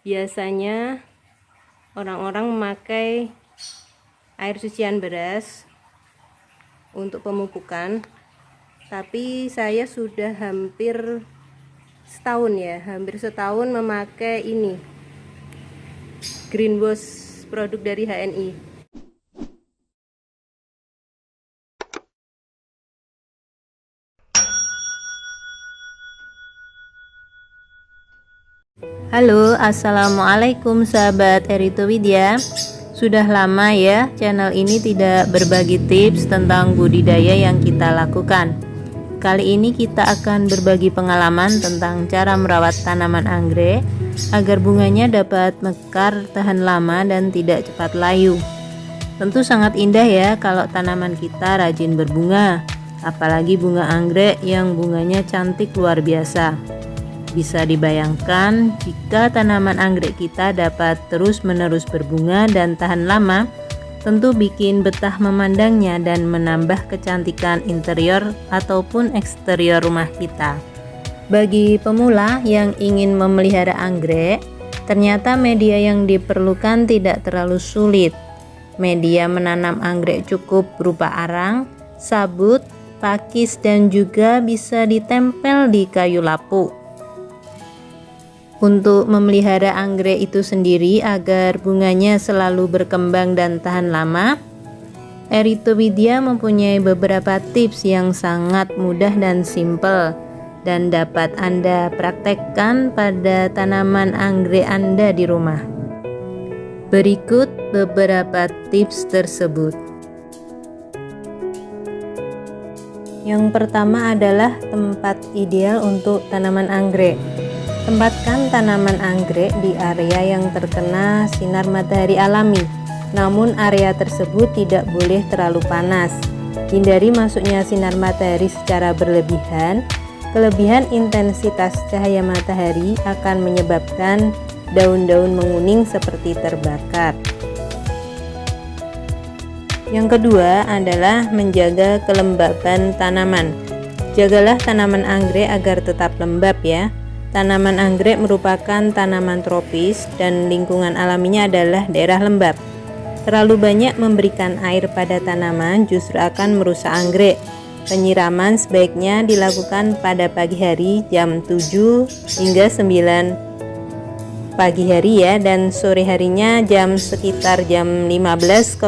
Biasanya orang-orang memakai air cucian beras untuk pemupukan, tapi saya sudah hampir setahun memakai ini Greenwash, produk dari HNI. Halo, assalamualaikum sahabat Erito Widya. Sudah lama ya channel ini tidak berbagi tips tentang budidaya yang kita lakukan. Kali ini kita akan berbagi pengalaman tentang cara merawat tanaman anggrek agar bunganya dapat mekar, tahan lama, dan tidak cepat layu. Tentu sangat indah ya kalau tanaman kita rajin berbunga, apalagi bunga anggrek yang bunganya cantik luar biasa. Bisa dibayangkan jika tanaman anggrek kita dapat terus-menerus berbunga dan tahan lama, tentu bikin betah memandangnya dan menambah kecantikan interior ataupun eksterior rumah kita. Bagi pemula yang ingin memelihara anggrek, ternyata media yang diperlukan tidak terlalu sulit. Media menanam anggrek cukup berupa arang, sabut, pakis, dan juga bisa ditempel di kayu lapuk. Untuk memelihara anggrek itu sendiri agar bunganya selalu berkembang dan tahan lama, Erito Widya mempunyai beberapa tips yang sangat mudah dan simpel dan dapat Anda praktekkan pada tanaman anggrek Anda di rumah. Berikut beberapa tips tersebut. Yang pertama adalah tempat ideal untuk tanaman anggrek. Tempatkan tanaman anggrek di area yang terkena sinar matahari alami, namun area tersebut tidak boleh terlalu panas. Hindari masuknya sinar matahari secara berlebihan. Kelebihan intensitas cahaya matahari akan menyebabkan daun-daun menguning seperti terbakar. Yang kedua adalah menjaga kelembaban tanaman. Jagalah tanaman anggrek agar tetap lembab ya. Tanaman anggrek merupakan tanaman tropis dan lingkungan alaminya adalah daerah lembab. Terlalu banyak memberikan air pada tanaman justru akan merusak anggrek. Penyiraman sebaiknya dilakukan pada pagi hari jam 7 hingga 9 pagi hari ya, dan sore harinya sekitar jam 15.00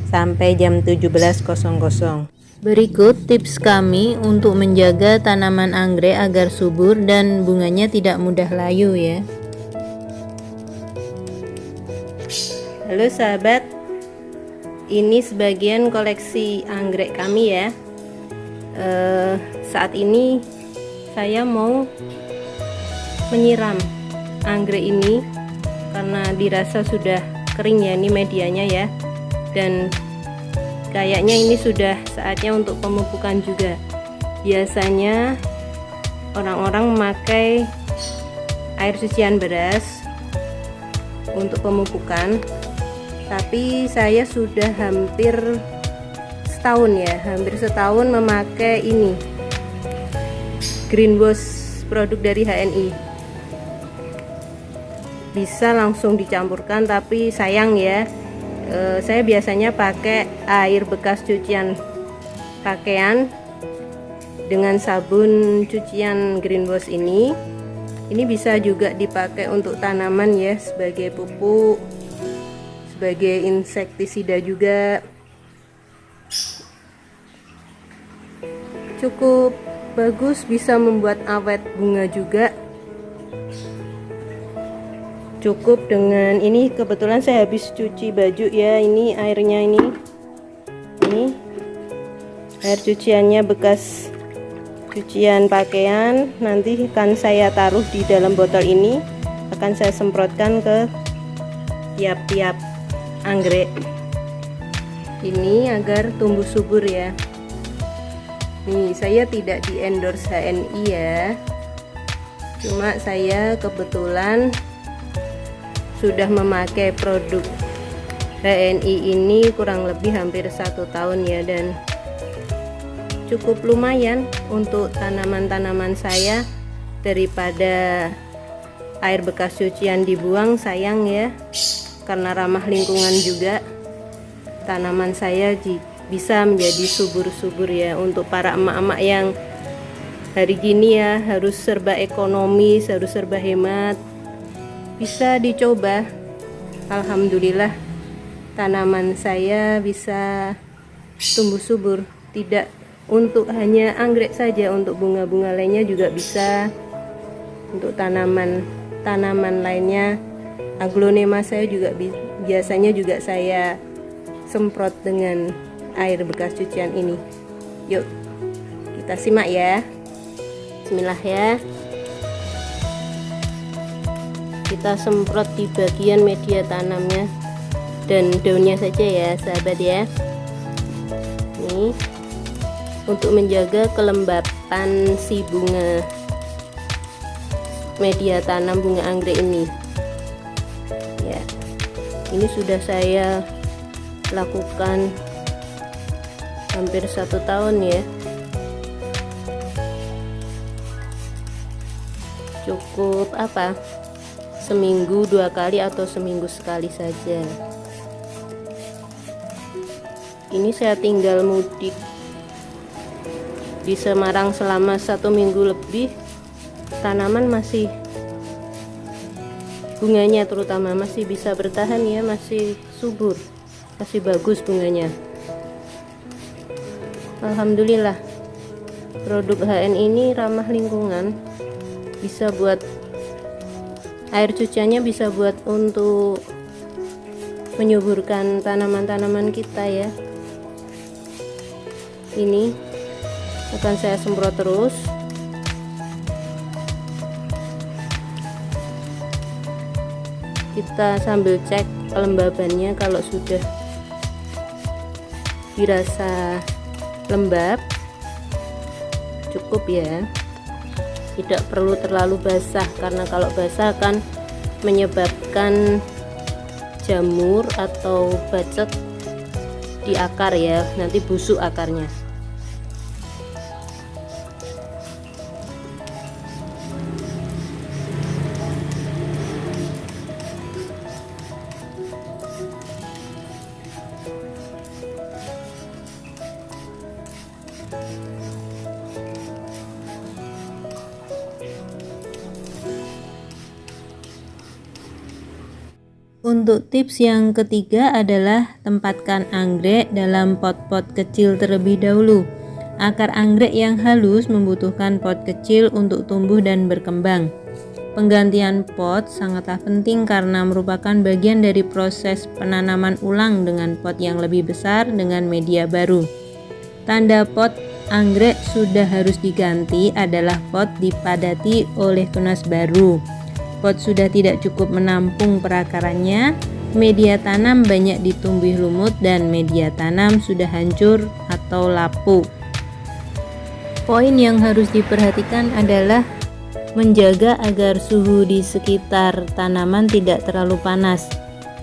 sampai jam 17.00. Berikut tips kami untuk menjaga tanaman anggrek agar subur dan bunganya tidak mudah layu ya. Halo sahabat, ini sebagian koleksi anggrek kami ya. Saat ini saya mau menyiram anggrek ini karena dirasa sudah kering ya, ini medianya ya, dan kayaknya ini sudah saatnya untuk pemupukan juga. Biasanya orang-orang memakai air cucian beras untuk pemupukan, tapi saya sudah hampir setahun memakai ini Greenwash, produk dari HNI. Bisa langsung dicampurkan, tapi sayang ya, saya biasanya pakai air bekas cucian pakaian dengan sabun cucian Greenwash ini. Ini bisa juga dipakai untuk tanaman ya, sebagai pupuk, sebagai insektisida juga. Cukup bagus, bisa membuat awet bunga juga. Cukup dengan ini, kebetulan saya habis cuci baju ya, ini airnya, ini air cuciannya bekas cucian pakaian. Nanti akan saya taruh di dalam botol ini, akan saya semprotkan ke tiap-tiap anggrek ini agar tumbuh subur ya. Nih, saya tidak di endorse HNI ya, cuma saya kebetulan sudah memakai produk HNI ini kurang lebih hampir 1 tahun ya, dan cukup lumayan untuk tanaman-tanaman saya daripada air bekas cucian dibuang sayang ya, karena ramah lingkungan juga. Tanaman saya bisa menjadi subur-subur ya. Untuk para emak-emak yang hari gini ya harus serba ekonomis, harus serba hemat, bisa dicoba. Alhamdulillah tanaman saya bisa tumbuh subur. Tidak untuk hanya anggrek saja, untuk bunga-bunga lainnya juga bisa. Untuk tanaman lainnya, aglonema saya juga biasanya juga saya semprot dengan air bekas cucian ini. Yuk kita simak ya. Bismillah ya. Kita semprot di bagian media tanamnya dan daunnya saja ya sahabat ya. Ini untuk menjaga kelembapan si bunga media tanam bunga anggrek ini ya. Ini sudah saya lakukan hampir 1 tahun ya. Cukup seminggu 2 kali atau seminggu sekali saja. Ini saya tinggal mudik di Semarang selama 1 minggu lebih. Tanaman masih, bunganya terutama masih bisa bertahan ya, masih subur, masih bagus bunganya. Alhamdulillah produk HN ini ramah lingkungan. Bisa buat air cuciannya, bisa buat untuk menyuburkan tanaman-tanaman kita ya. Ini akan saya semprot terus. Kita sambil cek kelembabannya, kalau sudah dirasa lembab cukup ya. Tidak perlu terlalu basah, karena kalau basah akan menyebabkan jamur atau bacek di akar ya, nanti busuk akarnya. Untuk tips yang ketiga adalah tempatkan anggrek dalam pot-pot kecil terlebih dahulu. Akar anggrek yang halus membutuhkan pot kecil untuk tumbuh dan berkembang. Penggantian pot sangatlah penting karena merupakan bagian dari proses penanaman ulang dengan pot yang lebih besar dengan media baru. Tanda pot anggrek sudah harus diganti adalah pot dipadati oleh tunas baru. Pot sudah tidak cukup menampung perakarannya, media tanam banyak ditumbuhi lumut dan media tanam sudah hancur atau lapuk. Poin yang harus diperhatikan adalah menjaga agar suhu di sekitar tanaman tidak terlalu panas.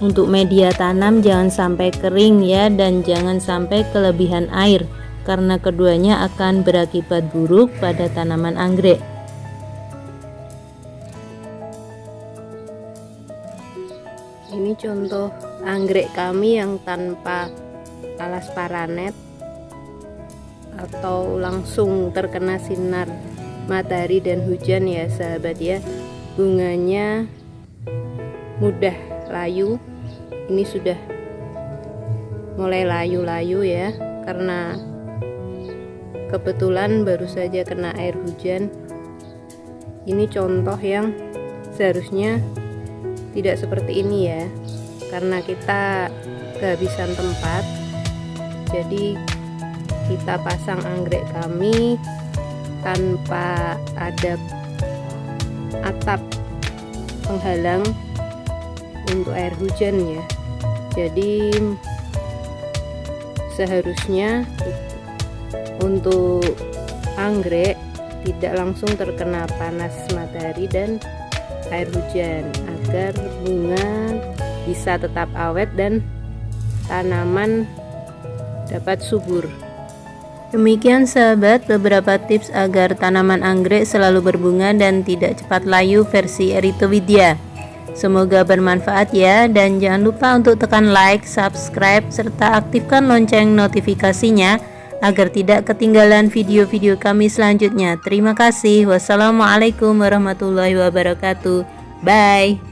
Untuk media tanam jangan sampai kering ya, dan jangan sampai kelebihan air, karena keduanya akan berakibat buruk pada tanaman anggrek. Ini contoh anggrek kami yang tanpa alas paranet atau langsung terkena sinar matahari dan hujan ya sahabat ya. Bunganya mudah layu. Ini sudah mulai layu-layu ya, karena kebetulan baru saja kena air hujan. Ini contoh yang seharusnya tidak seperti ini ya, karena kita kehabisan tempat. Jadi kita pasang anggrek kami tanpa ada atap penghalang untuk air hujan ya. Jadi seharusnya untuk anggrek tidak langsung terkena panas matahari dan air hujan, agar bunga bisa tetap awet dan tanaman dapat subur. Demikian sahabat beberapa tips agar tanaman anggrek selalu berbunga dan tidak cepat layu versi Erythrowhidea. Semoga bermanfaat ya, dan jangan lupa untuk tekan like, subscribe, serta aktifkan lonceng notifikasinya agar tidak ketinggalan video-video kami selanjutnya. Terima kasih. Wassalamualaikum warahmatullahi wabarakatuh. Bye.